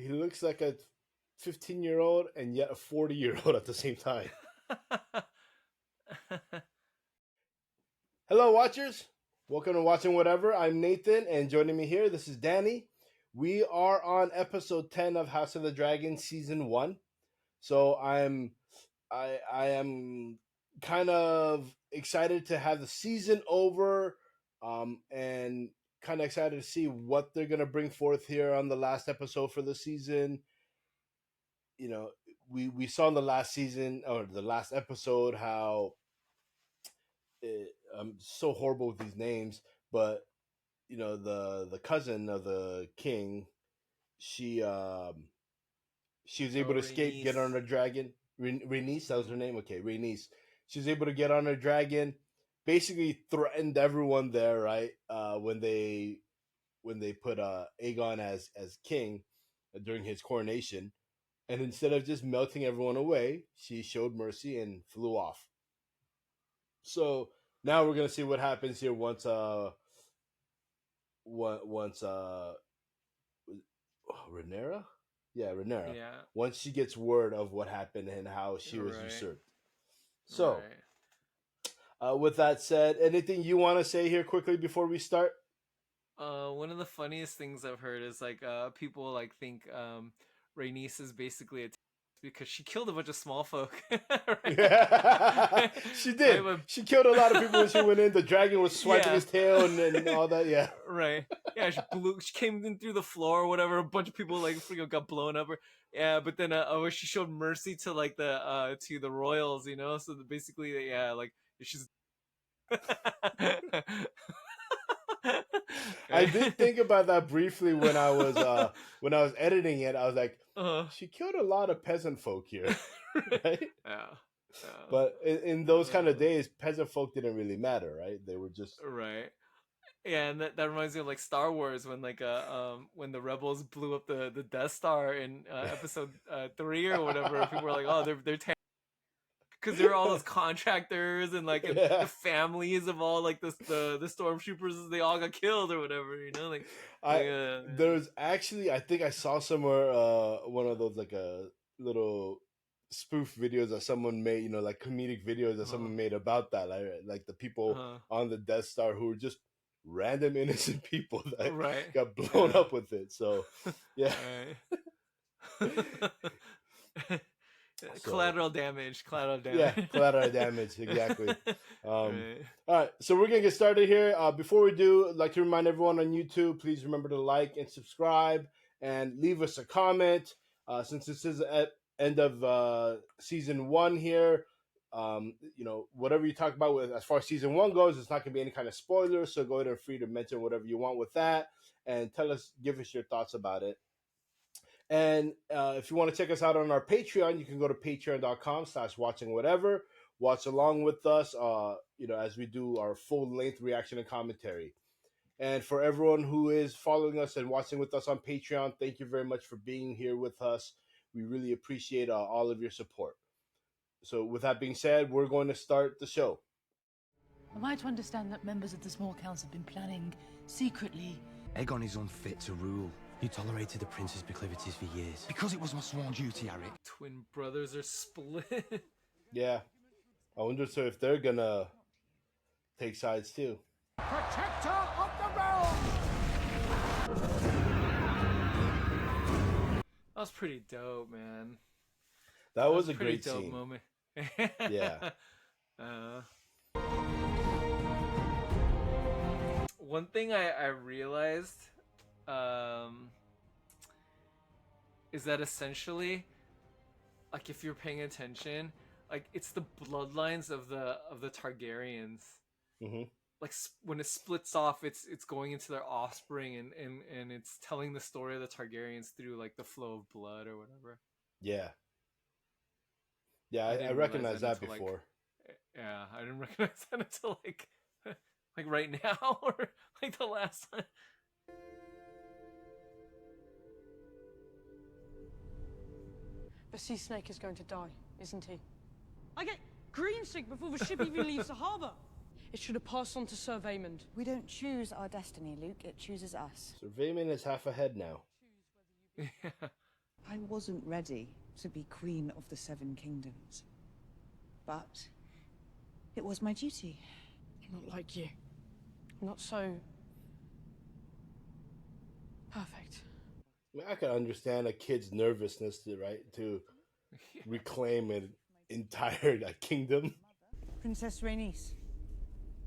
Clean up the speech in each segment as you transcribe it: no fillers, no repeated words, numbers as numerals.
he looks like a 15-year-old and yet a 40-year-old at the same time. Hello, watchers. Welcome to Watching Whatever. I'm Nathan, and joining me here, this is Danny. We are on episode 10 of House of the Dragon, season 1. So I am kind of excited to have the season over, and kind of excited to see what they're gonna bring forth here on the last episode for the season. You know, we saw in the last season or the last episode how I'm so horrible with these names, but you know the cousin of the king, she she was able to escape, get on a dragon. Rhys, that was her name. Okay, Rhys. She was able to get on a dragon. Basically, threatened everyone there. Right when they put Aegon as king during his coronation, and instead of just melting everyone away, she showed mercy and flew off. So now we're gonna see what happens here once Rhaenyra? Yeah, Rhaenyra. Yeah. Once she gets word of what happened and how she was usurped. So, with that said, anything you want to say here quickly before we start? One of the funniest things I've heard is like people like think Rhaenys is basically a because she killed a bunch of small folk. Yeah, she did. Right, she killed a lot of people when she went in. The dragon was swiping his tail and all that. Yeah, right. Yeah, she came in through the floor or whatever. A bunch of people like got blown up. Yeah, but then she showed mercy to like the royals, you know. So basically, yeah, like she's. I did think about that briefly when I was editing it. I was like, she killed a lot of peasant folk here, right? Yeah. But in those kind of days, peasant folk didn't really matter, right? They were just right. Yeah, and that reminds me of like Star Wars when like when the rebels blew up the Death Star in episode 3 or whatever. People were like, oh, they're because there are all those contractors and like the families of all like the stormtroopers, they all got killed or whatever, you know. Like there's actually, I think I saw somewhere one of those like a little spoof videos that someone made, you know, like comedic videos that someone made about that, like the people on the Death Star who were just random innocent people that got blown up with it. So yeah. Collateral damage. Yeah, collateral damage, exactly. All right, so we're gonna get started here. Before we do, I'd like to remind everyone on YouTube, please remember to like and subscribe and leave us a comment. Since this is at end of season 1 here, you know, whatever you talk about with as far as season 1 goes, it's not gonna be any kind of spoilers, so go ahead and free to mention whatever you want with that and give us your thoughts about it. And if you want to check us out on our Patreon, you can go to patreon.com/watchingwhatever. Watch along with us, you know, as we do our full-length reaction and commentary. And for everyone who is following us and watching with us on Patreon, thank you very much for being here with us. We really appreciate all of your support. So with that being said, we're going to start the show. Am I to understand that members of the Small Council have been planning secretly? Aegon is unfit to rule. You tolerated the prince's proclivities for years. Because it was my sworn duty, Eric. Twin brothers are split. Yeah. I wonder if they're gonna take sides too. Protector of the realm! That was pretty dope, man. That was a pretty great dope scene. moment. Yeah. One thing I realized is that essentially, like, if you're paying attention, like, it's the bloodlines of the Targaryens. Mm-hmm. Like, when it splits off, it's going into their offspring, and it's telling the story of the Targaryens through like the flow of blood or whatever. Yeah. Yeah, I recognized that before. Yeah, I didn't recognize that until like right now or like the last time. The sea snake is going to die, isn't he? I get green sick before the ship even leaves the harbour. It should have passed on to Sir Vaymond. We don't choose our destiny, Luke. It chooses us. Sir Vaymond is half ahead now. Yeah. I wasn't ready to be Queen of the Seven Kingdoms. But it was my duty. I'm not like you. I'm not so... perfect. I mean, I can understand a kid's nervousness to reclaim an entire kingdom. Princess Rhaenys,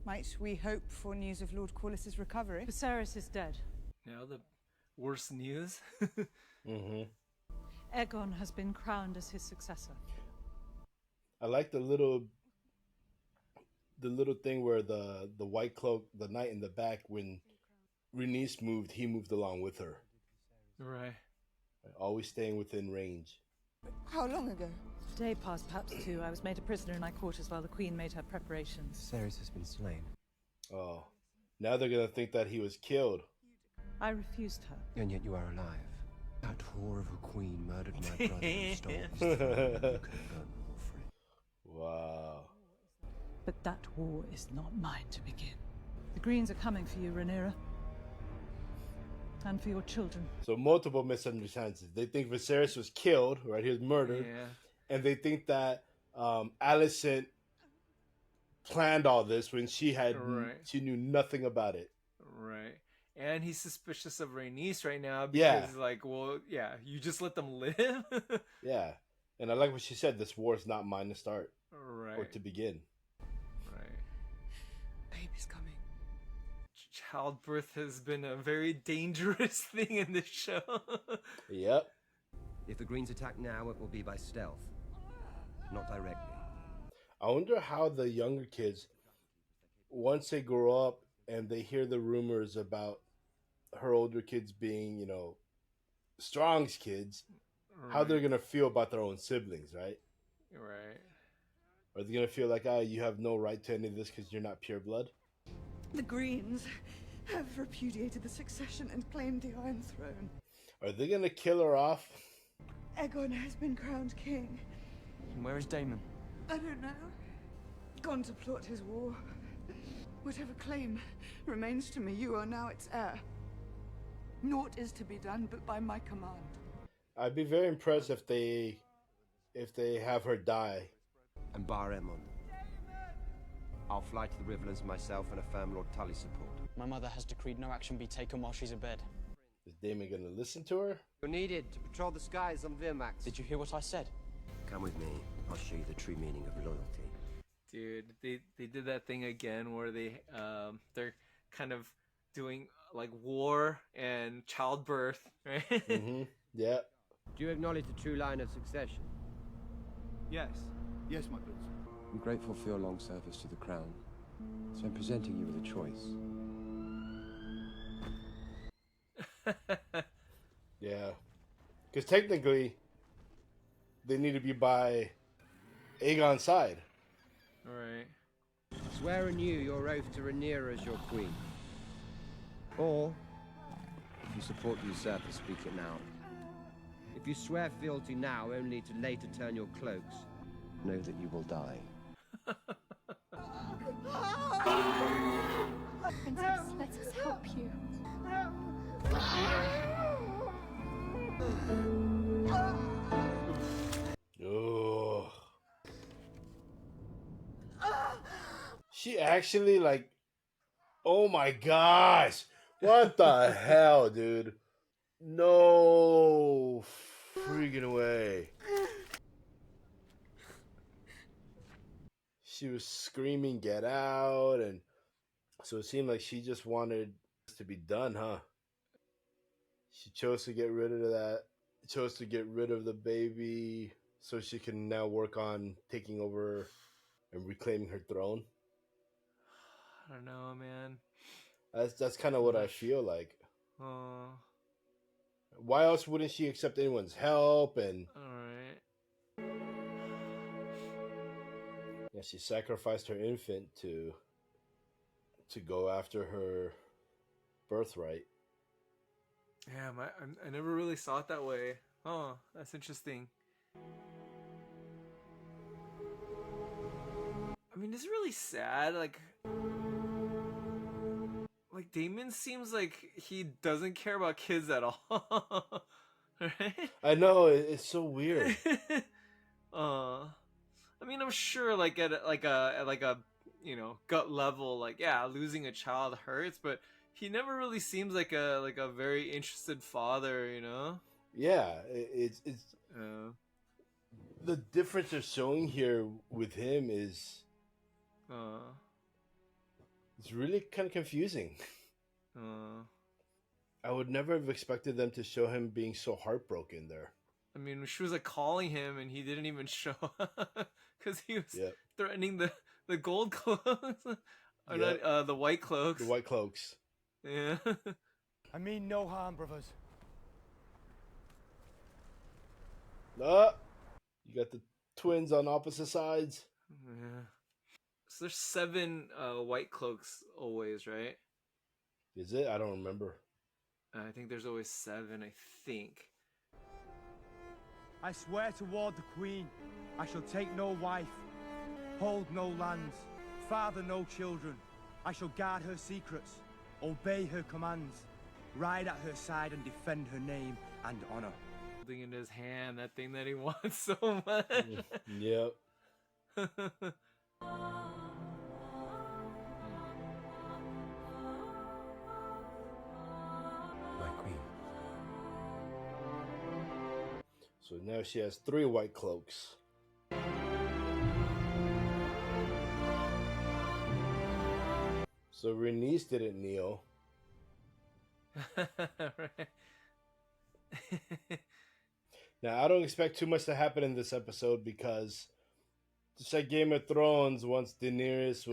might we hope for news of Lord Corlys's recovery? Viserys is dead. Now the worst news. Mm-hmm. Aegon has been crowned as his successor. I like the little thing where the white cloak, the knight in the back, when Rhaenys moved, he moved along with her. Right. Always staying within range. How long ago? A day passed, perhaps two. I was made a prisoner in my quarters while the Queen made her preparations. Viserys has been slain. Oh. Now they're gonna think that he was killed. I refused her. And yet you are alive. That whore of a queen murdered my brother and stole his throne. You could have done more for it. Wow. But that war is not mine to begin. The Greens are coming for you, Rhaenyra. And for your children. So multiple misunderstandings. They think Viserys was killed, right? He was murdered. Yeah. And they think that Alicent planned all this when she knew nothing about it. Right. And he's suspicious of Rhaenys right now because, like, well, yeah, you just let them live? Yeah. And I like what she said, this war is not mine to start. Right. Or to begin. Right. Baby's coming. Childbirth has been a very dangerous thing in this show. Yep. If the Greens attack now, it will be by stealth, not directly. I wonder how the younger kids, once they grow up and they hear the rumors about her older kids being, you know, Strong's kids, how they're going to feel about their own siblings, right? Right. Are they going to feel like, you have no right to any of this because you're not pure blood? The Greens have repudiated the succession and claimed the Iron Throne. Are they going to kill her off? Aegon has been crowned king. And where is Daemon? I don't know. Gone to plot his war. Whatever claim remains to me, you are now its heir. Naught is to be done but by my command. I'd be very impressed if they have her die. And Bar Aemon. I'll fly to the Riverlands myself and affirm Lord Tully's support. My mother has decreed no action be taken while she's abed. Is Daemon going to listen to her? You're needed to patrol the skies on Virmax. Did you hear what I said? Come with me. I'll show you the true meaning of loyalty. Dude, they did that thing again where they're kind of doing like war and childbirth, right? Mm-hmm. Yeah. Do you acknowledge the true line of succession? Yes. Yes, my prince. I'm grateful for your long service to the crown, so I'm presenting you with a choice. Yeah. Because technically, they need to be by Aegon's side. Right. Swear anew your oath to Rhaenyra as your queen. Or, if you support the usurper, speak it now. If you swear fealty now only to later turn your cloaks, Know that you will die. Princess, let us help you. Oh. She actually like, oh my gosh. What the hell, dude? No freaking way. She was screaming, get out, and so it seemed like she just wanted this to be done, huh? She chose to get rid of that, chose to get rid of the baby so she can now work on taking over and reclaiming her throne. I don't know, man. That's kind of what I feel like. Oh. Why else wouldn't she accept anyone's help? And Alright. yeah, she sacrificed her infant to go after her birthright. Damn, I never really saw it that way. Oh, that's interesting. I mean, it's really sad. Like Daemon seems like he doesn't care about kids at all. Right? I know, it's so weird. I mean, I'm sure, like at a gut level, like yeah, losing a child hurts, but he never really seems like a very interested father, you know. Yeah, it's the difference they're showing here with him is it's really kind of confusing. I would never have expected them to show him being so heartbroken there. I mean, she was like calling him, and he didn't even show up because he was threatening the gold cloaks, or not the white cloaks. The white cloaks. Yeah. I mean no harm, brothers. You got the twins on opposite sides. Yeah. So there's 7 white cloaks always, right? Is it? I don't remember. I think there's always 7. I think. I swear toward the Queen, I shall take no wife, hold no lands, father no children. I shall guard her secrets, obey her commands, ride at her side and defend her name and honor. Holding in his hand that thing that he wants so much. Yep. My queen. So now she has 3 white cloaks. So Rhys didn't kneel. Right. Now, I don't expect too much to happen in this episode because, just like Game of Thrones, once Daenerys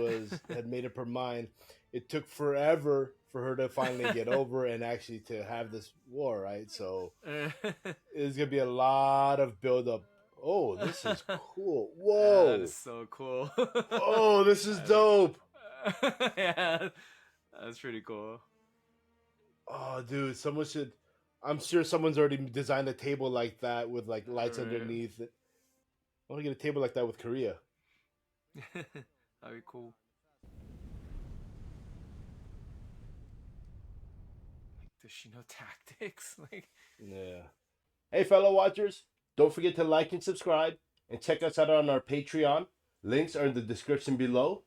had made up her mind, it took forever for her to finally get over and actually to have this war, right? So there's gonna be a lot of build up. Oh, this is cool! Whoa, that is so cool. Oh, this is dope. Yeah, that's pretty cool. Oh, dude, someone should. I'm sure someone's already designed a table like that with like lights underneath it. I want to get a table like that with Korea. That'd be cool. Like, does she know tactics? Like, yeah. Hey, fellow watchers, don't forget to like and subscribe, and check us out on our Patreon. Links are in the description below.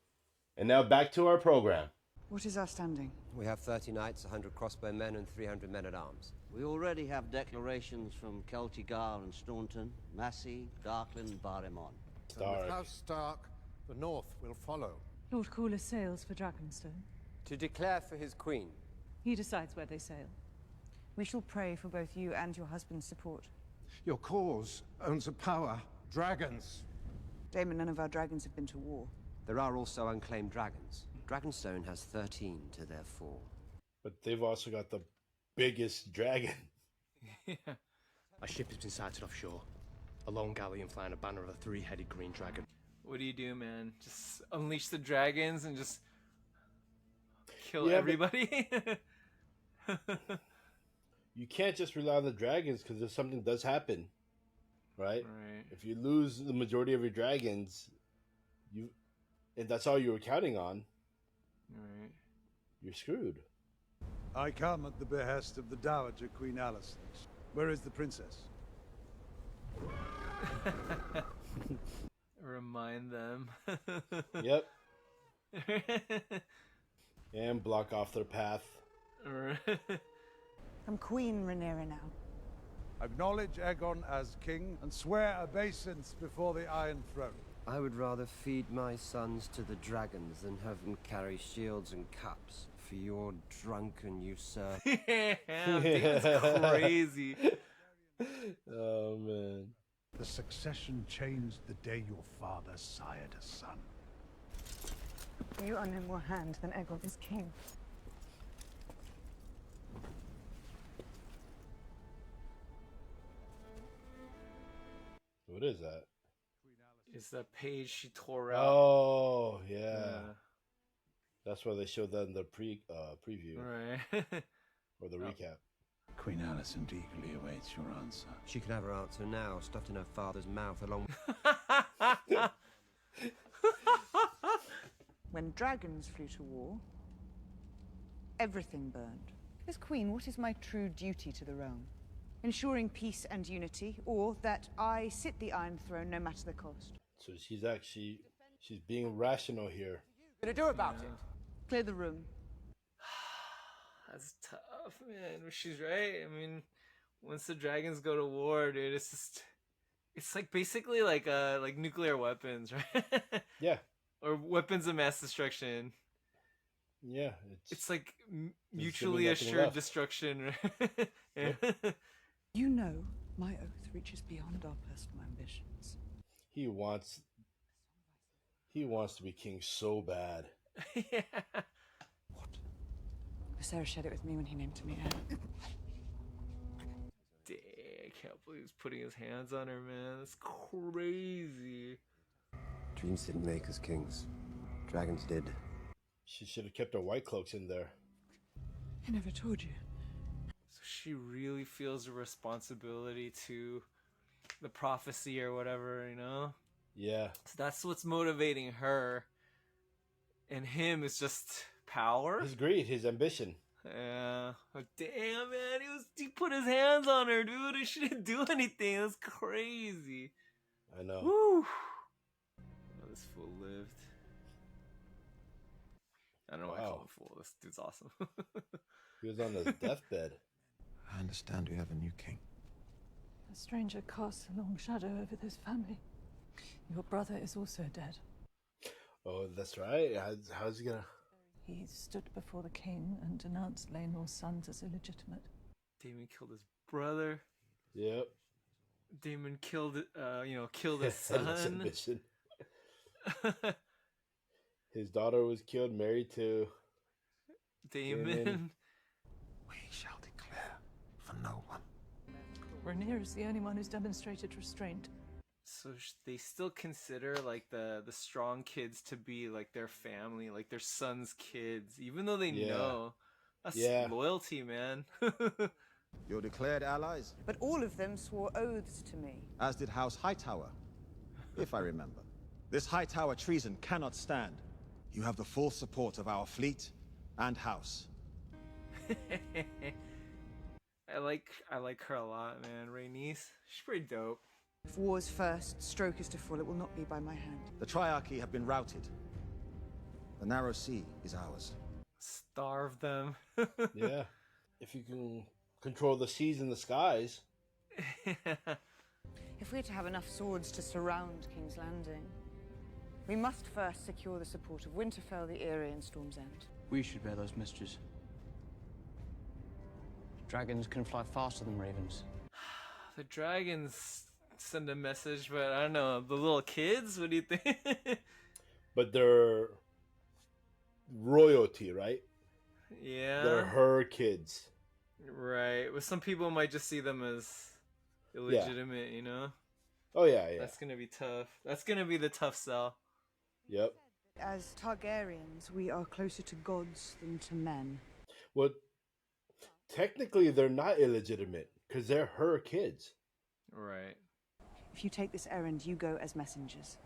And now back to our program. What is our standing? We have 30 knights, 100 crossbow men, and 300 men-at-arms. We already have declarations from Celtigar and Staunton, Massey, Darkland, and Barrymon. And with House Stark, the North will follow. Lord Caller sails for Dragonstone. To declare for his queen. He decides where they sail. We shall pray for both you and your husband's support. Your cause owns a power. Dragons. Daemon, none of our dragons have been to war. There are also unclaimed dragons. Dragonstone has 13 to their 4. But they've also got the biggest dragon. Yeah. A ship has been sighted offshore. A lone galleon flying a banner of a 3-headed green dragon. What do you do, man? Just unleash the dragons and just kill everybody? You can't just rely on the dragons because if something does happen, right? If you lose the majority of your dragons, and that's all you were counting on, you're screwed. I come at the behest of the Dowager Queen Alicent. Where is the princess? Remind them. Yep. And block off their path. I'm Queen Rhaenyra now. Acknowledge Aegon as king and swear obeisance before the Iron Throne. I would rather feed my sons to the dragons than have them carry shields and cups for your drunken usurper. That's crazy. Oh, man. The succession changed the day your father sired a son. You are no more hand than Aegon is king. What is that? It's that page she tore out. Oh, yeah. That's why they showed that in the preview. Right. Or the recap. Queen Alicent eagerly awaits your answer. She can have her answer now, stuffed in her father's mouth along When dragons flew to war, everything burned. As queen, what is my true duty to the realm? ensuring peace and unity, or that I sit the Iron Throne no matter the cost. So she's being rational here. Gonna do about it? Clear the room. That's tough, man. She's right. I mean, once the dragons go to war, dude, it's like basically like nuclear weapons, right? Yeah. Or weapons of mass destruction. Yeah, it's like mutually assured destruction. Yeah. You know, my oath reaches beyond our personal ambitions. He wants to be king so bad. Yeah. Sarah shared it with me when he named me heir. Dang, I can't believe he's putting his hands on her, man. That's crazy. Dreams didn't make us kings. Dragons did. She should have kept her white cloaks in there. I never told you. So she really feels a responsibility to the prophecy or whatever, you know? Yeah. So that's what's motivating her. And him is just power. His greed, his ambition. Yeah. Oh, damn, man. He put his hands on her, dude. He shouldn't do anything. That's crazy. I know. Woo. Oh, this fool lived. I don't know why I call him fool. This dude's awesome. He was on his deathbed. I understand we have a new king. A stranger casts a long shadow over this family. Your brother is also dead. Oh, that's right. How's he gonna... He stood before the king and denounced Laenor's sons as illegitimate. Daemon killed his brother. Yep. Daemon killed his son. His daughter was killed, married to Daemon. We shall declare for no one. Rhaenyra is the only one who's demonstrated restraint. So they still consider like the strong kids to be like their family, like their son's kids, even though they know that's loyalty, man. Your declared allies? But all of them swore oaths to me. As did House Hightower, if I remember. This Hightower treason cannot stand. You have the full support of our fleet and house. I like her a lot, man. Rhaenys, she's pretty dope. If war's first stroke is to fall, it will not be by my hand. The Triarchy have been routed. The Narrow Sea is ours. Starve them. Yeah. If you can control the seas and the skies. If we're to have enough swords to surround King's Landing, we must first secure the support of Winterfell, the Eyrie, and Storm's End. We should bear those messages. Dragons can fly faster than ravens. The dragons send a message, but I don't know. The little kids, what do you think? But they're royalty, right? Yeah. They're her kids. Right. But some people might just see them as illegitimate, you know? Oh, yeah. That's going to be tough. That's going to be the tough sell. Yep. As Targaryens, we are closer to gods than to men. Well, technically, they're not illegitimate because they're her kids. Right. If you take this errand, you go as messengers,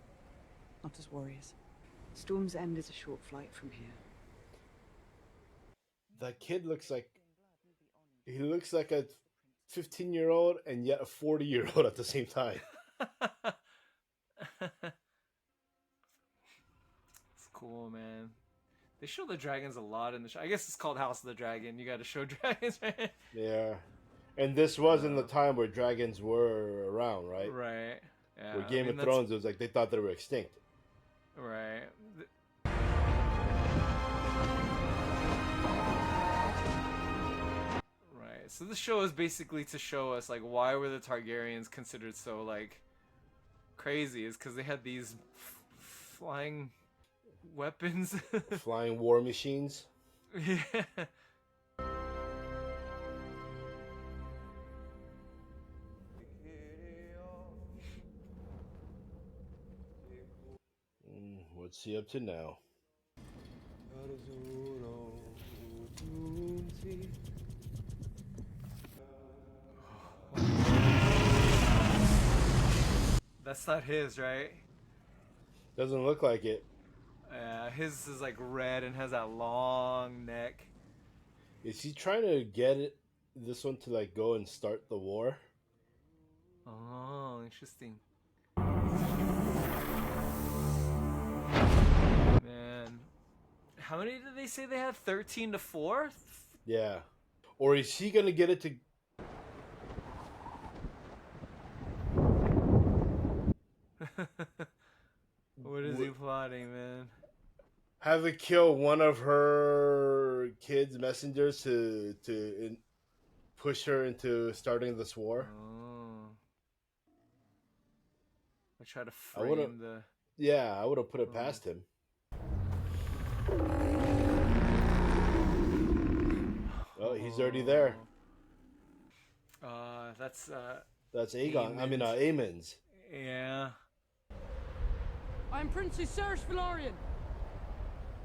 not as warriors. Storm's End is a short flight from here. That kid looks like... He looks like a 15-year-old and yet a 40-year-old at the same time. It's cool, man. They show the dragons a lot in the show. I guess it's called House of the Dragon. You got to show dragons, right? Yeah. And this was in the time where dragons were around, right? Right. Yeah. Where Game of Thrones, it was like they thought they were extinct. Right. Right. So this show is basically to show us like why were the Targaryens considered so like crazy? Is because they had these flying weapons, flying war machines. Yeah. What's he up to now? That's not his, right? Doesn't look like it. His is like red and has that long neck. Is he trying to get this one to like go and start the war. Oh, interesting. Man, how many did they say they had? 13-4. Yeah, or is he gonna get it to? What is he plotting, man? Have it kill one of her kids' messengers to push her into starting this war. Oh. I try to I would have. frame the. Yeah, I would have put it past him. Oh, he's already there. That's Aegon. I mean, Aemon's. Yeah. I'm Prince Viserys Velaryon.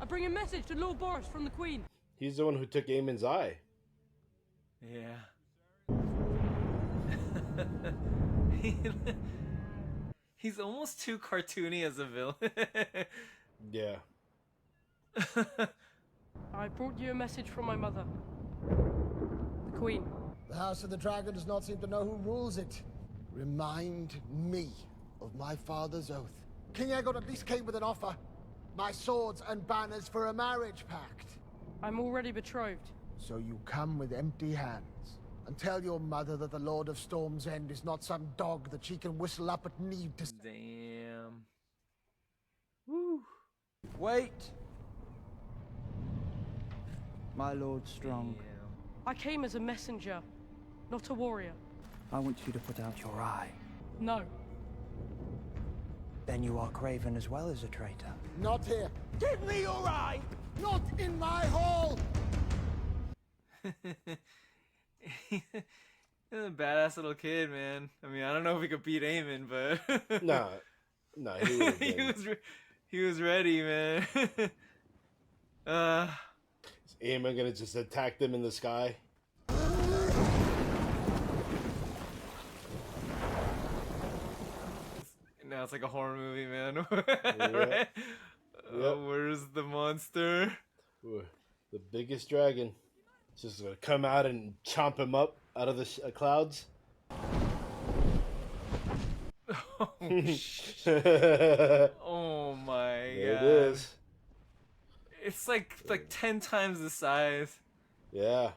I bring a message to Lord Boris from the Queen. He's the one who took Aemon's eye. Yeah. He's almost too cartoony as a villain. Yeah. I brought you a message from my mother, the Queen. The House of the Dragon does not seem to know who rules it. Remind me of my father's oath. King Aegon at least came with an offer. My swords and banners for a marriage pact. I'm already betrothed. So you come with empty hands and tell your mother that the Lord of Storm's End is not some dog that she can whistle up at need to... Damn. Woo. Wait. My Lord Strong. I came as a messenger, not a warrior. I want you to put out your eye. No. Then you are craven as well as a traitor. Not here. Give me your eye! Not in my hall! He's a badass little kid, man. I memean, I don't know if he could beat Aemon, but no, he would've been. he was ready, man. Is Aemon gonna just attack them in the sky? Now it's like a horror movie, man. Yep. Right? Yep. Where's the monster? Ooh, the biggest dragon. It's just gonna come out and chomp him up out of the clouds. Oh my There god. it is. It's like 10 times the size. Yeah.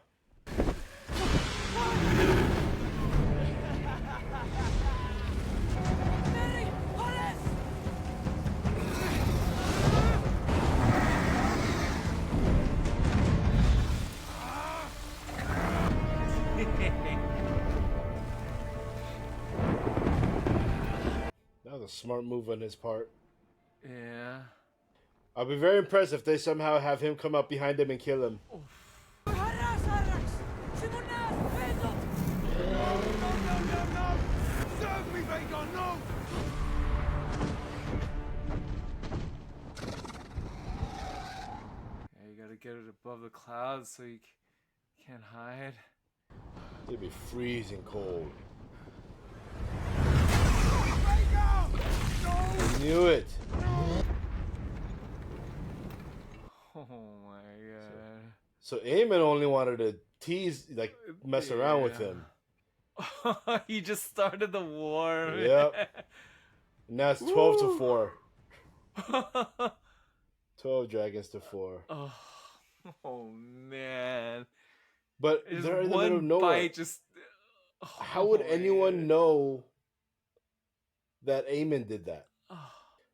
That was a smart move on his part. Yeah. I'll be very impressed if they somehow have him come up behind him and kill him. Serve me, Vagon, no! Yeah, you gotta get it above the clouds so you can't hide. It'd be freezing cold. I knew it. Oh my god. So Aemon only wanted to tease, like, mess around with him. He just started the war. Yep. Now it's 12-4. 12 dragons to 4. Oh man. But Just they're in the one middle of nowhere. bite just. How would anyone know that Aemon did that?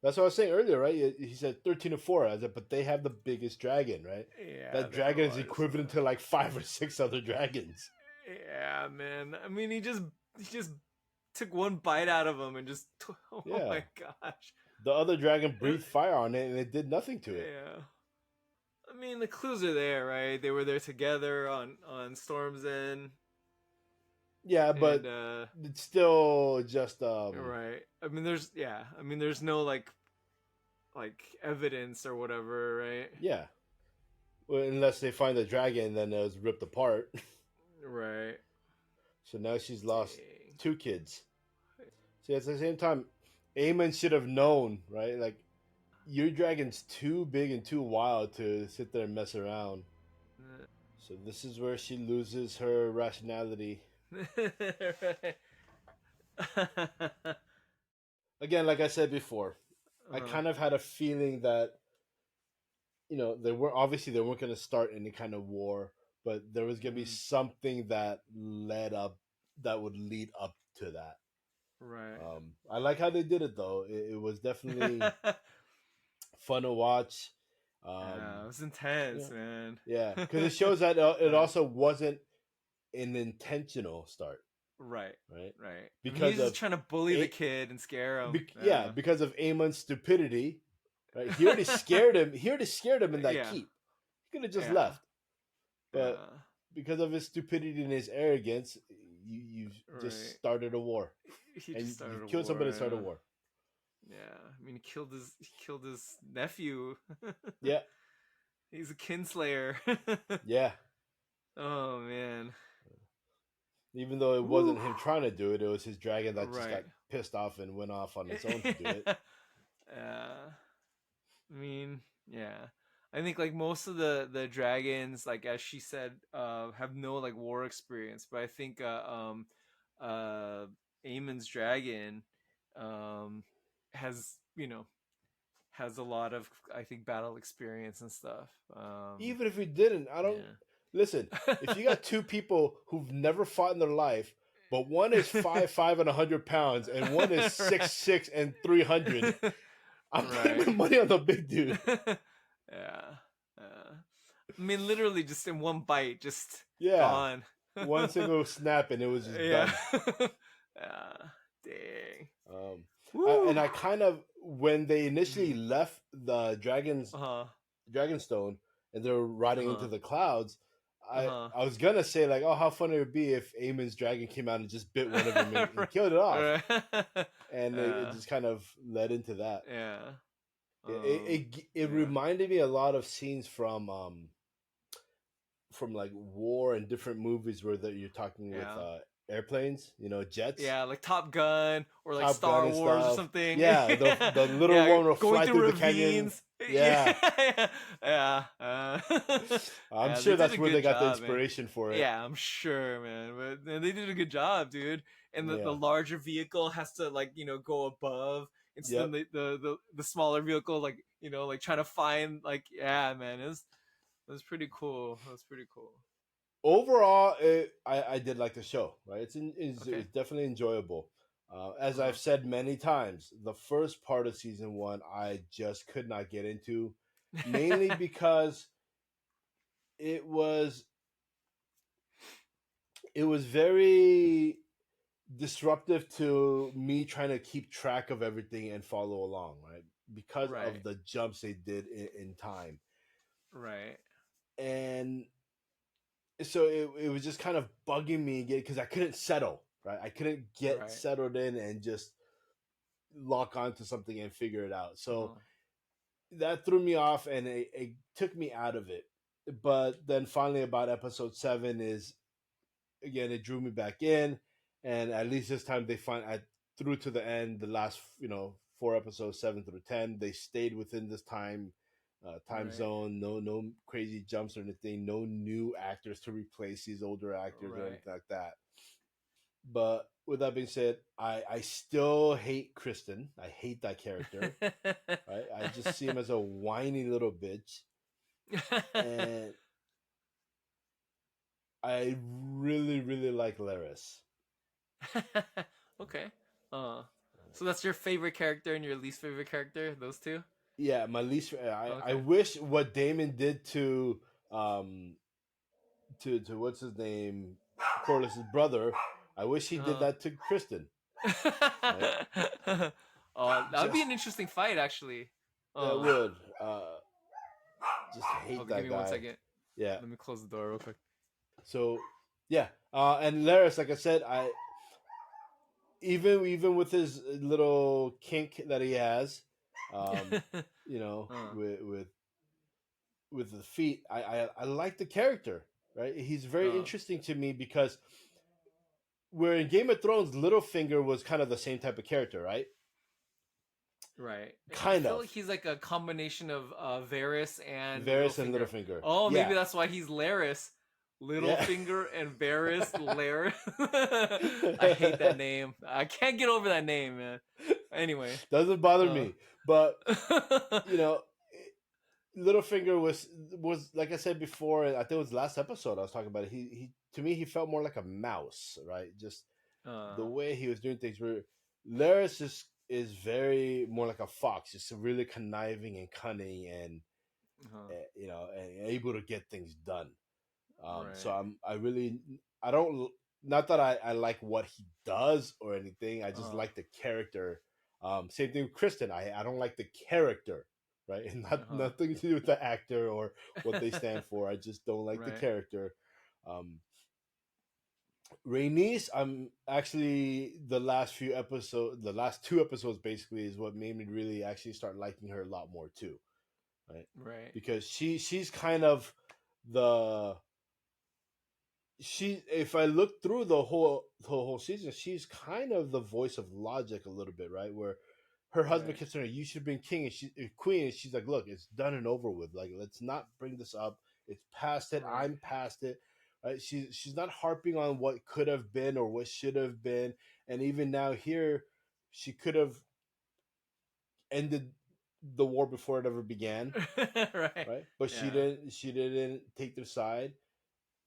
That's what I was saying earlier, right? He said 13-4. I said, but they have the biggest dragon, right? Yeah. That dragon is equivalent to like 5 or 6 other dragons. Yeah, man. I mean, he just took one bite out of him and just. Oh Yeah. my gosh. The other dragon breathed fire on it, and it did nothing to it. Yeah. I mean, the clues are there, right? They were there together on Storm's End. Yeah, but it's still just right. I mean, there's no like evidence or whatever, right? Yeah. Well, unless they find the dragon, then it was ripped apart. Right. So now she's lost 2 kids. See, at the same time, Aemon should have known, right? Like, your dragon's too big and too wild to sit there and mess around. So this is where she loses her rationality. Again, like I said before, I kind of had a feeling that, you know, they weren't going to start any kind of war, but there was going to be something that would lead up to that. Right. I like how they did it though. It was definitely fun to watch. Yeah, it was intense, man. Yeah, because it shows that it also wasn't an intentional start. Right. Right. Because I mean, he's just trying to bully the kid and scare him. Because of Aemon's stupidity. Right. He already scared him. In that keep. He could have just left. But because of his stupidity and his arrogance, you just started a war. He and just started you a killed war, somebody and started a war. Yeah, I mean, he killed his nephew. Yeah. He's a kinslayer. Yeah. Oh man. Even though it wasn't him trying to do it, it was his dragon that just got pissed off and went off on its own to do it. I mean, yeah. I think like most of the dragons, like as she said, have no like war experience. But I think Aemon's dragon has, you know, has a lot of, I think, battle experience and stuff. Even if he didn't, I don't listen. If you got two people who've never fought in their life, but one is 5'5" and 100 pounds, and one is 6'6" and 300, I'm putting my money on the big dude. I mean, literally, just in one bite, just gone. One single snap, and it was just done. Dang. And I kind of, when they initially left the Dragonstone, and they were riding into the clouds, I was gonna say like, oh, how funny it would be if Aemon's dragon came out and just bit one of them and killed it off, and it just kind of led into that. It reminded me a lot of scenes from like war and different movies where you're talking with airplanes, you know, jets. Yeah, like Top Gun or like Star Wars or something. Yeah, the little one will fly through the canyon. Yeah. I'm sure that's where they got the inspiration for it. Yeah, I'm sure, man. But they did a good job, dude. And the larger vehicle has to like, you know, go above. Instead the smaller vehicle, like, you know, like trying to find like, man, it was pretty cool. It was pretty cool. Overall, I did like the show, right? It's definitely enjoyable. As I've said many times, the first part of season 1 I just could not get into, mainly because it was very disruptive to me trying to keep track of everything and follow along, right? Because of the jumps they did in time. Right. And so it was just kind of bugging me because I couldn't settle, right? I couldn't get settled in and just lock onto something and figure it out. So that threw me off and it took me out of it. But then finally about episode 7 it drew me back in, and at least this time through to the end, the last 4 episodes, 7 through 10, they stayed within this time zone. No crazy jumps or anything. No new actors to replace these older actors or anything like that. But with that being said, I still hate Kristen. I hate that character. Right? I just see him as a whiny little bitch. And I really, really like Rhys. Okay. So that's your favorite character and your least favorite character? Those two? Yeah, my least. I wish what Damon did to what's his name, Corliss's brother. I wish he did that to Kristen. Right? That would be an interesting fight, actually. That would. Just hate that guy. Give me 1 second. Yeah. Let me close the door real quick. So, yeah. And Rhys, like I said, even with his little kink that he has, with the feet, I like the character, right? He's very interesting to me because where in Game of Thrones, Littlefinger was kind of the same type of character, right? Right. I feel like he's like a combination of Varys and Littlefinger. Oh, maybe that's why he's Larys. Littlefinger and Varys Lair. I hate that name. I can't get over that name, man. Anyway, doesn't bother me, but you know, Littlefinger was like I said before. I think it was last episode I was talking about it. He to me he felt more like a mouse, right? Just the way he was doing things. Where Laris is very more like a fox, just really conniving and cunning, and you know, and able to get things done. So I don't, not that I like what he does or anything. I just like the character. Same thing with Kristen. I don't like the character, right? And nothing to do with the actor or what they stand for. I just don't like the character. Rhaenys, I'm actually the last two episodes basically is what made me really actually start liking her a lot more too, right? Right. Because she's kind of the if I look through the whole season, she's kind of the voice of logic a little bit, right? Where her husband keeps saying, "You should have been king and queen," and she's like, "Look, it's done and over with. Like, let's not bring this up. It's past it. I'm past it." Right? She's not harping on what could have been or what should have been, and even now here, she could have ended the war before it ever began, right? But she didn't. She didn't take their side.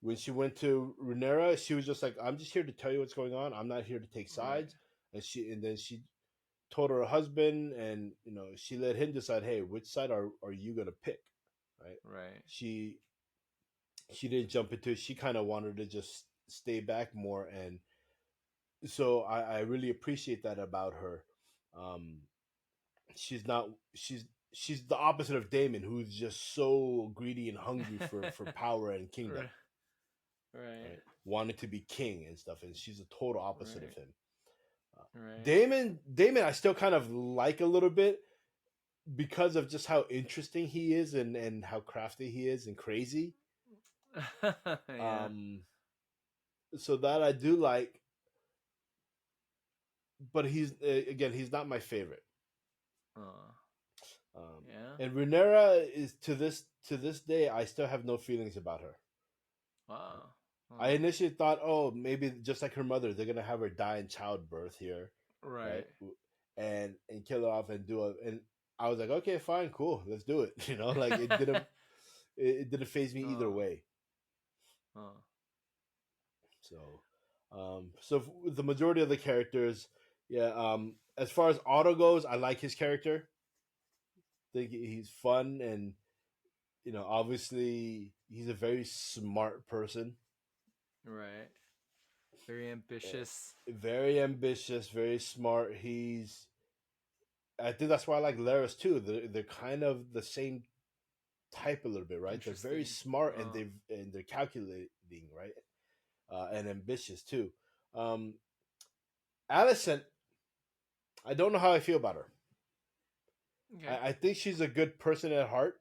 When she went to Rhaenyra, she was just like, "I'm just here to tell you what's going on. I'm not here to take sides." And then she told her husband, and you know, she let him decide, "Hey, which side are you gonna pick?" Right. Right. She didn't jump into it. She kind of wanted to just stay back more, and so I really appreciate that about her. Um, she's not she's the opposite of Daemon, who's just so greedy and hungry for power and kingdom. Right. Wanted to be king and stuff, and she's a total opposite of him. Right. Daemon, I still kind of like a little bit because of just how interesting he is and how crafty he is and crazy. So that I do like, but he's not my favorite. And Rhaenyra is to this day, I still have no feelings about her. Wow. I initially thought, oh, maybe just like her mother, they're gonna have her die in childbirth here, Right. and kill her off and do it. And I was like, okay, fine, cool, let's do it. You know, like it didn't phase me either way. So the majority of the characters, as far as Otto goes, I like his character. I think he's fun, and you know, obviously he's a very smart person. Right. Very ambitious. Very ambitious, very smart. I think that's why I like Laris too. They're kind of the same type a little bit, right? They're very smart and they're calculating, right? And ambitious too. Alicent, I don't know how I feel about her. Okay. I think she's a good person at heart,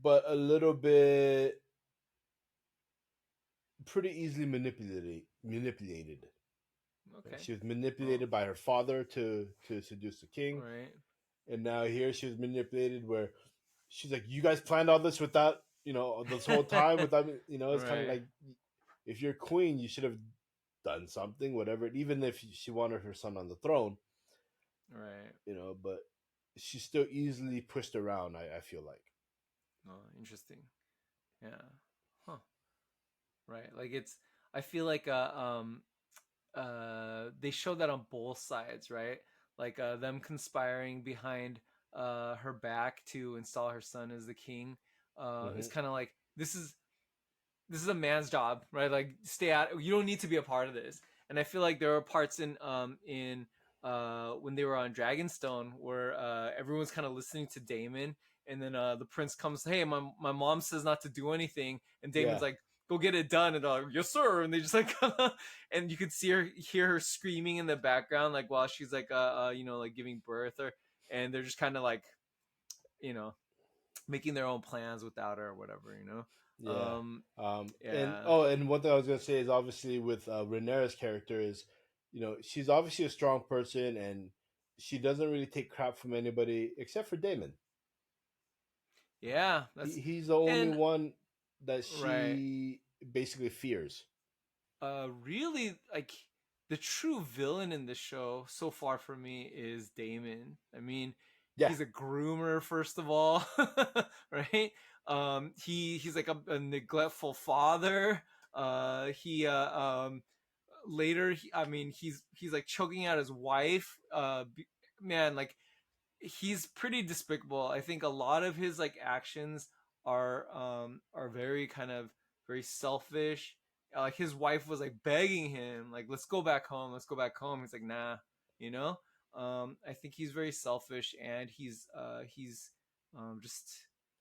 but a little bit pretty easily manipulated. Okay. She was manipulated by her father to seduce the king. Right. And now here she was manipulated where she's like, "You guys planned all this without, you know, this whole time without, you know." It's kind of like, if you're queen, you should have done something, whatever. Even if she wanted her son on the throne, right? You know, but she's still easily pushed around. I feel like. Oh, interesting. Yeah. Huh. Right. Like I feel like they show that on both sides, right? Like them conspiring behind her back to install her son as the king. It's kind of like this is a man's job, right? Like stay out. You don't need to be a part of this. And I feel like there were parts in when they were on Dragonstone where everyone's kind of listening to Daemon, and then the prince comes, "Hey, my mom says not to do anything," and Daemon's like, "Go get it done," and they're like, "Yes, sir," and they just like, and you could hear her screaming in the background, like while she's like, you know, like giving birth, and they're just kind of like, you know, making their own plans without her or whatever, you know. And one thing I was gonna say is obviously with Rhaenyra's character is, you know, she's obviously a strong person and she doesn't really take crap from anybody except for Daemon. Yeah, he's the only one that Right. she basically fears. Really, like the true villain in the show so far for me is Damon. I mean, Yeah. he's a groomer first of all, right? He's like a neglectful father. He later, I mean, he's like choking out his wife. Man, like he's pretty despicable. I think a lot of his like actions are very kind of very selfish. Like his wife was like begging him, like, let's go back home, let's go back home. He's like, nah, you know. I think he's very selfish, and he's just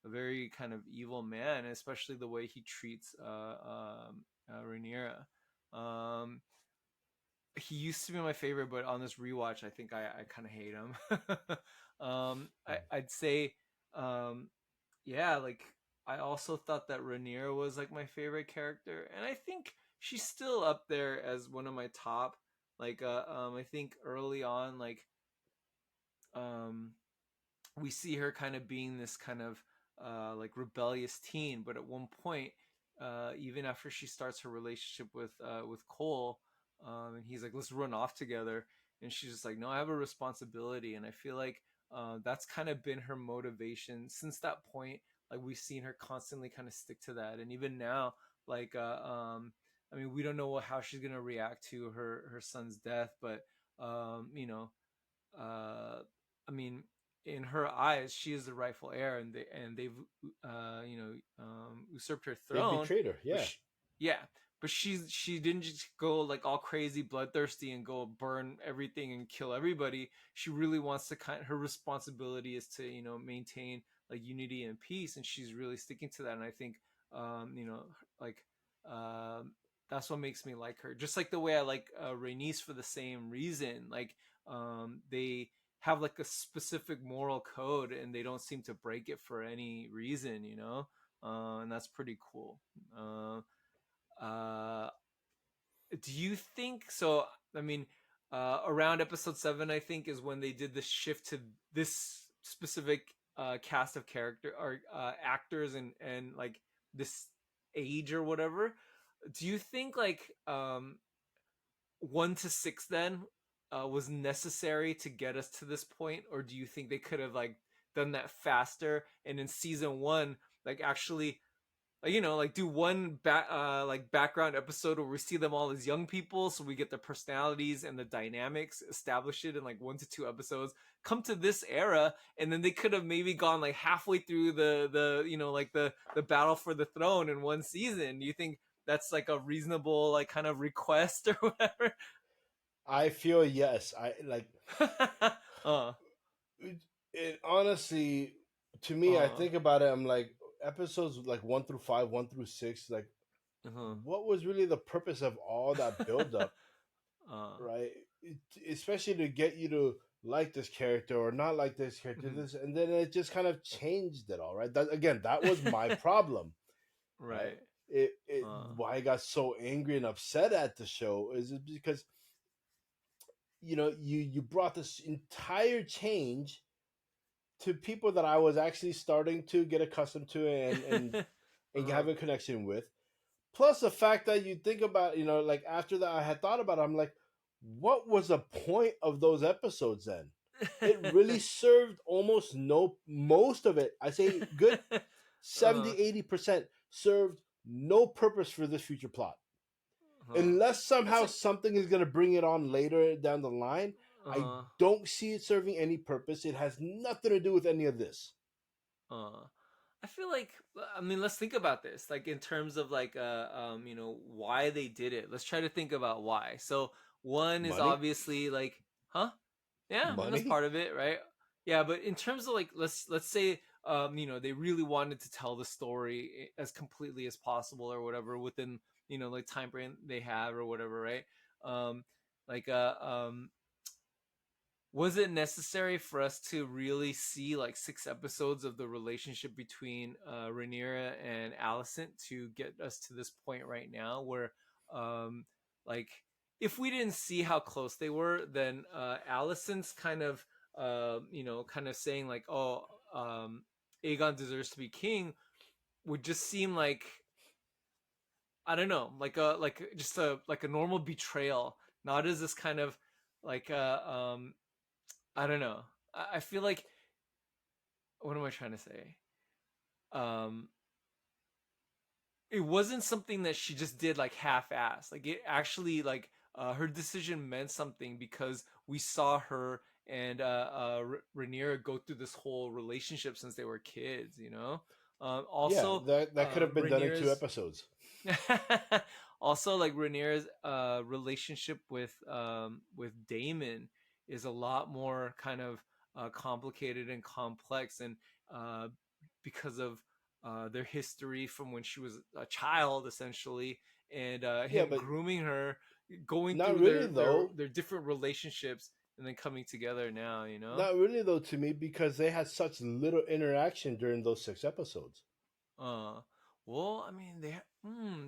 a very kind of evil man, especially the way he treats Rhaenyra. Um, he used to be my favorite, but on this rewatch, I think I kind of hate him. I'd say, um, yeah, like I also thought that Rhaenyra was like my favorite character, and I think she's still up there as one of my top. Like, I think early on, um, we see her kind of being this kind of like rebellious teen, but at one point, even after she starts her relationship with Cole, and he's like, "Let's run off together," and she's just like, "No, I have a responsibility," and I feel like that's kind of been her motivation since that point. Like we've seen her constantly kind of stick to that, and even now, like, I mean, we don't know how she's gonna react to her son's death, but you know, I mean, in her eyes, she is the rightful heir, and they've you know usurped her They throne. betrayed her. Yeah. Yeah, but she didn't just go like all crazy, bloodthirsty, and go burn everything and kill everybody. She really wants to her responsibility is to maintain like unity and peace, and she's really sticking to that. And I think like um, that's what makes me like her. Just like the way I like Rhaenys for the same reason. Like they have like a specific moral code, and they don't seem to break it for any reason, and that's pretty cool. Uh, do you think so? I mean, around episode 7, I think, is when they did the shift to this specific cast of character or actors and like this age or whatever. Do you think like 1 to 6 then was necessary to get us to this point, or do you think they could have like done that faster and in season 1 like actually like do one like background episode where we see them all as young people, so we get the personalities and the dynamics, establish it in like 1 to 2 episodes, come to this era, and then they could have maybe gone like halfway through the like the battle for the throne in one season. Do you think that's like a reasonable like kind of request or whatever? I feel yes. I like uh it honestly, to me, I think about it, I'm like episodes like 1 through 5, 1 through 6, like what was really the purpose of all that build up? Right? Especially to get you to like this character or not like this character, this, and then it just kind of changed it all, right? That again, that was my problem. Right. Why I got so angry and upset at the show is because you brought this entire change to people that I was actually starting to get accustomed to and have a connection with. Plus the fact that you think about, like after that I had thought about it, I'm like, what was the point of those episodes then? It really served most of it. I say good 70-80% served no purpose for this future plot. Unless somehow something is going to bring it on later down the line, I don't see it serving any purpose. It has nothing to do with any of this. I feel like, I mean, let's think about this, like in terms of like why they did it. Let's try to think about why. So one is Money? obviously like, yeah, I mean, that's Money? part of it, right? Yeah, but in terms of like, let's say they really wanted to tell the story as completely as possible or whatever within like time frame they have or whatever, right? Like was it necessary for us to really see like 6 episodes of the relationship between Rhaenyra and Alicent to get us to this point right now where like if we didn't see how close they were, then Alicent's kind of kind of saying like, oh, Aegon deserves to be king would just seem like I don't know, just a normal betrayal, not as this kind of like I don't know. I feel like, what am I trying to say? Um, it wasn't something that she just did like half-ass. Like it actually her decision meant something because we saw her and Rhaenyra go through this whole relationship since they were kids. Also, that could have been done in 2 Rhaenyra's episodes. also like Rhaenyra's relationship with Daemon is a lot more kind of complicated and complex, and because of their history from when she was a child, essentially, and Yeah, him but grooming her, going not through really their, their though. their different relationships, and then coming together now. Not really though to me, because they had such little interaction during those 6 episodes. Uh, well, I mean,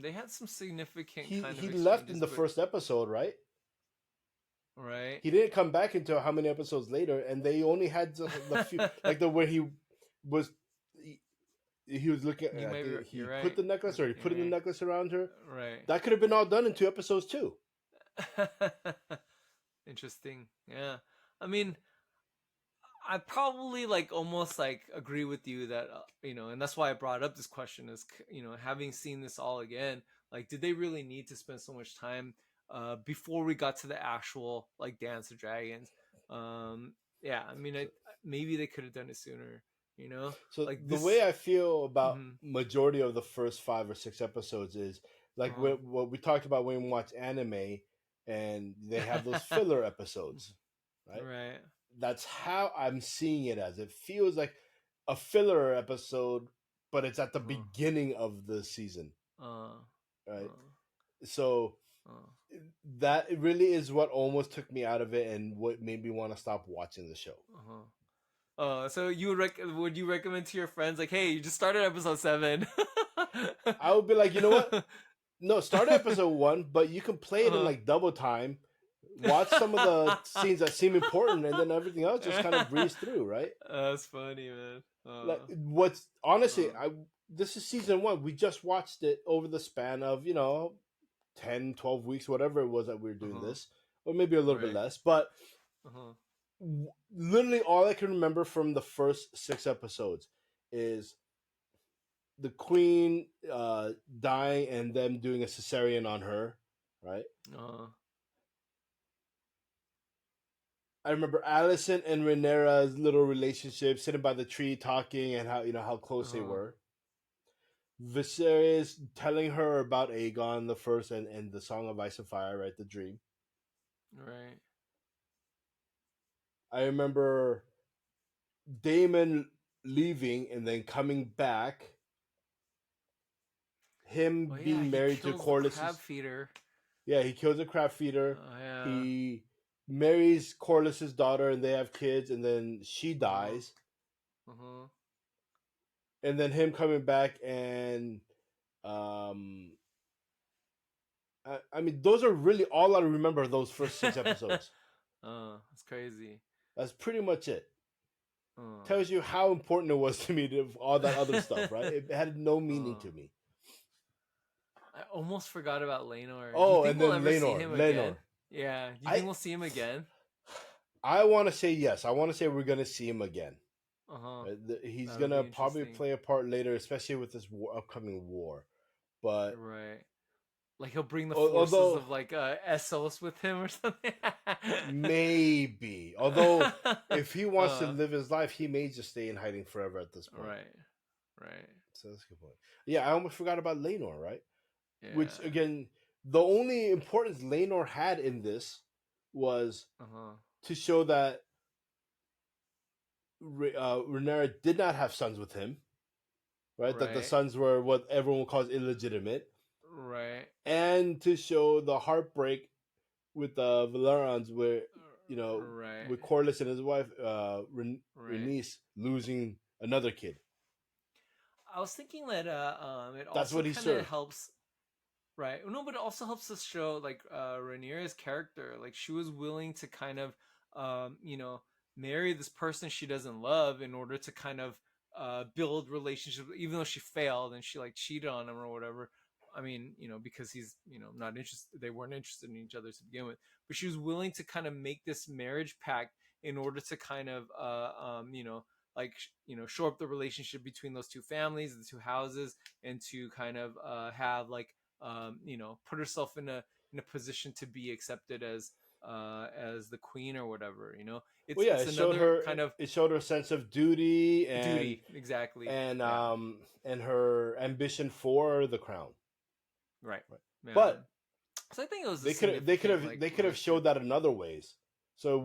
they had some significant kind of He left in exchanges, the but first episode, right? right. He didn't come back until how many episodes later, and they only had the few, like the where was he was looking. You I might be, think he you're put right. the necklace, or he You're put the right. necklace around her. Right. That could have been all done in 2 episodes too. Interesting. Yeah. I mean, I probably almost agree with you that and that's why I brought up this question is having seen this all again, did they really need to spend so much time before we got to the actual Dance of Dragons? Yeah, I mean, maybe they could have done it sooner. So Like the this. way I feel about Mhm. majority of the first 5 or 6 episodes is like Uh-huh. what we talked about when we watch anime, and they have those filler episodes, right? Right. That's how I'm seeing it as. It feels like a filler episode, but it's at the beginning of the season, right? So that really is what almost took me out of it and what made me want to stop watching the show. So would you recommend to your friends hey, you just started episode 7? I would be like, you know what? No, start at episode 1, but you can play it in double time. Watch some of the scenes that seem important, and then everything else just kind of breeze through, right? That's funny, man. Like what's honestly, this is season 1. We just watched it over the span of 10, 12 weeks, whatever it was that we were doing this, or maybe a little bit less. But literally, all I can remember from the first 6 episodes is the queen dying and them doing a cesarean on her, right? I remember Alicent and Rhaenyra's little relationship, sitting by the tree talking, and how close they were. Viserys telling her about Aegon the First and the Song of Ice and Fire, right? The dream. Right. I remember Daemon leaving and then coming back. Him being married to Corlys. Crab feeder. Yeah, he kills a crab feeder. Yeah. He marries Corlys's daughter, and they have kids, and then she dies. And then him coming back and I mean, those are really all I remember of those first 6 episodes. That's crazy. That's pretty much it. Tells you how important it was to me to all that other stuff, right? It had no meaning to me. I almost forgot about Laenor. Oh, Do you think and we'll then ever see Laenor. him Laenor. again? Yeah. Do you think we'll see him again? I want to say yes. I want to say we're going to see him again. He's That would going to be probably interesting. play a part later, especially with this upcoming war. But Right. He'll bring the forces of Essos with him or something. Maybe. Although if he wants to live his life, he may just stay in hiding forever at this point. Right. So that's a good point. Yeah, I almost forgot about Laenor, right? Yeah. Which again, the only importance Laenor had in this was to show that Rhaenyra did not have sons with him, right? That the Right. sons were what everyone calls illegitimate. Right. And to show the heartbreak with the Valerons, where Right. with Corlys and his wife Rhaenys losing another kid. I was thinking that it That's also what he kind served. of helps. Right. No, but it also helps us show Rhaenyra's character. She was willing to kind of marry this person she doesn't love in order to kind of build relationships, even though she failed and she cheated on him or whatever. I mean, because he's, not interested. They weren't interested in each other to begin with, but she was willing to kind of make this marriage pact in order to kind of, shore up the relationship between those two families, the two houses, and to kind of have like, put herself in a position to be accepted as the queen or whatever. It's it showed another her kind of it showed her sense of duty and exactly, and her ambition for the crown. Right. Yeah. But so I think it was they could have showed that in other ways. So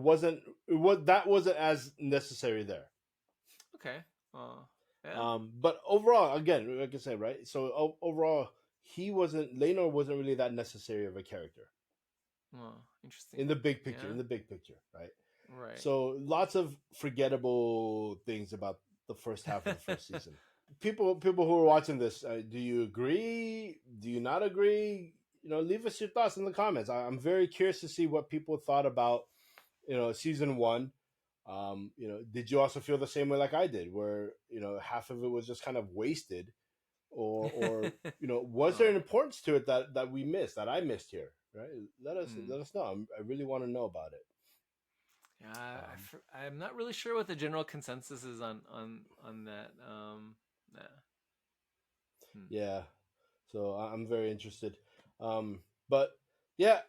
that wasn't as necessary there. Okay. Yeah. But overall, again, like I said, right? So overall, Laenor wasn't really that necessary of a character. Oh, interesting. In the big picture, right? Right. So lots of forgettable things about the first half of the first season. People who are watching this, do you agree? Do you not agree? Leave us your thoughts in the comments. I'm very curious to see what people thought about, season 1. Did you also feel the same way like I did, where half of it was just kind of wasted, or was there an importance to it that we missed, that I missed here? Right? Let us know. I really want to know about it. Yeah, I'm not really sure what the general consensus is on that. Yeah, so I'm very interested. But yeah,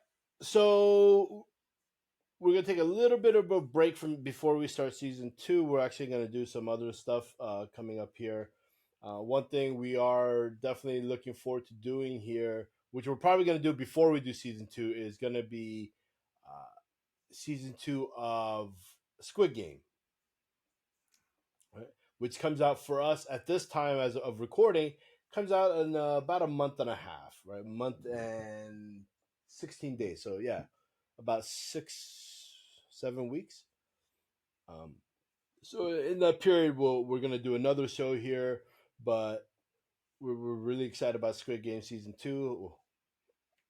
so we're gonna take a little bit of a break from before we start season 2. We're actually gonna do some other stuff coming up here. One thing we are definitely looking forward to doing here, which we're probably gonna do before we do season 2, is gonna be season 2 of Squid Game, right? Which comes out for us at this time as of recording, comes out in about a month and a half, right? A month and 16 days. So yeah, about 6-7 weeks. So in that period, we're gonna do another show here, but we're really excited about Squid Game season 2.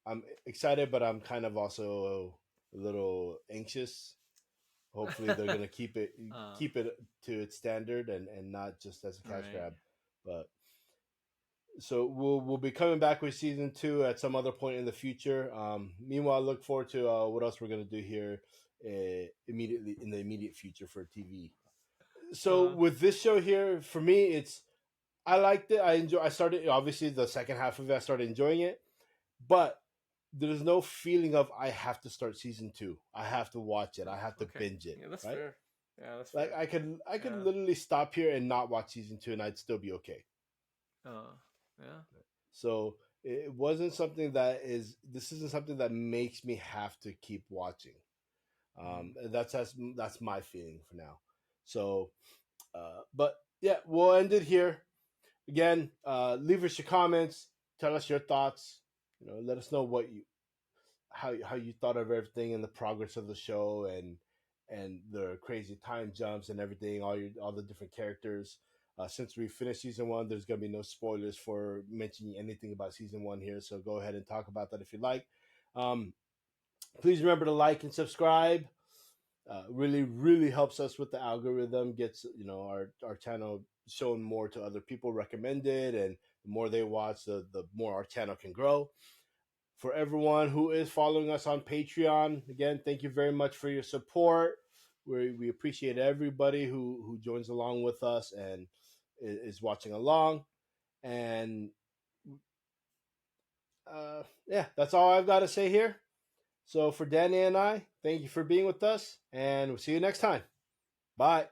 I'm excited, but I'm kind of also a little anxious. Hopefully, they're gonna keep it to its standard and not just as a cash grab. But so we'll be coming back with season 2 at some other point in the future. Meanwhile, I look forward to what else we're gonna do here immediately in the immediate future for TV. So with this show here, for me, I liked it. I started, obviously, the second half of it, I started enjoying it, but there's no feeling of I have to start season 2. I have to watch it. I have to binge it. Yeah, that's right? fair. Yeah, that's like fair. I could literally stop here and not watch season 2, and I'd still be okay. Yeah. So it wasn't something this isn't something that makes me have to keep watching. That's my feeling for now. So, but yeah, we'll end it here. Again, leave us your comments. Tell us your thoughts. Let us know how you thought of everything and the progress of the show and the crazy time jumps and everything. All the different characters. Since we finished season 1, there's gonna be no spoilers for mentioning anything about season 1 here. So go ahead and talk about that if you like. Please remember to like and subscribe. Really, really helps us with the algorithm. Gets our channel shown more to other people, recommended, and the more they watch, the more our channel can grow. For everyone who is following us on Patreon, again, thank you very much for your support. We appreciate everybody who joins along with us and is watching along. And yeah, that's all I've got to say here. So for Danny and I, thank you for being with us, and we'll see you next time. Bye.